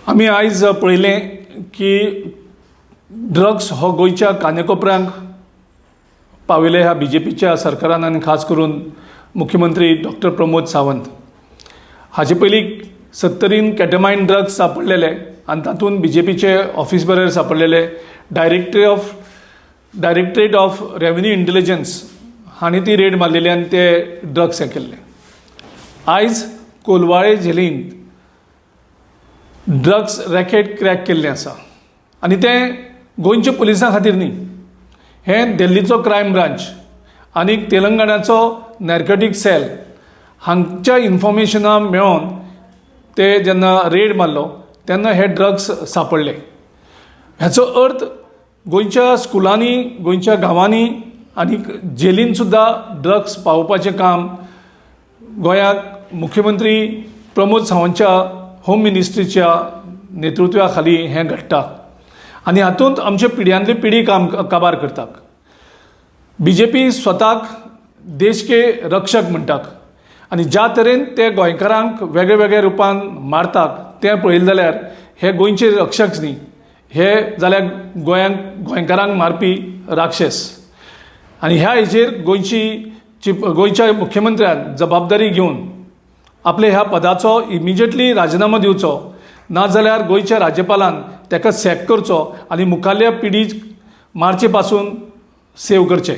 आमी आयज पळयलें की ड्रग्स हो गोंयच्या कानेकोपऱ्यांक पाविल्ले ह्या बीजेपीच्या सरकारान आनी खास करून मुख्यमंत्री डॉक्टर प्रमोद सावंत हाचे पयलीं 70 केटमाइन ड्रग्स सापडलेले आनी तातूंत बीजेपीचे ऑफिस बेरर सापडलेले डायरेक्टरेट ऑफ रेव्हेन्यू इंटेलिजन्स हांणी ती रेड मारलेली आनी ते ड्रग्स हे केल्ले. आयज कोलवाळे झेलींत ड्रग्स रॅकेट क्रॅक केल्लें आसा आनी तें गोंयच्या पुलिसां खातीर न्ही, हें दिल्लीचो क्रायम ब्रांच आनी तेलंगणाचो नॅर्कोटीक सेल हांच्या इन्फॉर्मेशना मेळोन ते जेन्ना रेड मारलो तेन्ना हे ड्रग्स सापडले. हाचो अर्थ गोंयच्या स्कुलांनी, गोंयच्या गांवांनी आनी जेलीन सुद्दां ड्रग्स पावोवपाचें काम गोंयाक मुख्यमंत्री प्रमोद सावंतच्या होम मिनिस्ट्रीच्या नेतृत्वा खाली हें घडटा आनी हातूंत आमचे पिढ्यांतली पिढी काम काबार करतात. बीजेपी स्वताक देश के रक्षक म्हणटात आनी ज्या तरेन ते गोंयकारांक वेगळे वेगळे रुपान मारतात तें पळयलें जाल्यार हे गोंयचे रक्षक न्ही, हे जाल्यार गोंयकारांक मारपी राक्षस. आनी ह्या हेजेर गोंयच्या मुख्यमंत्र्यान जबाबदारी घेवन आपले ह्या पदाचो इमिजिएटली राजिनामो दिवचो, नाजाल्यार गोंयच्या राज्यपालान ताका सॅक करचो आनी मुखाल्ल्या पिढीक मारचे पासून सेव करचें.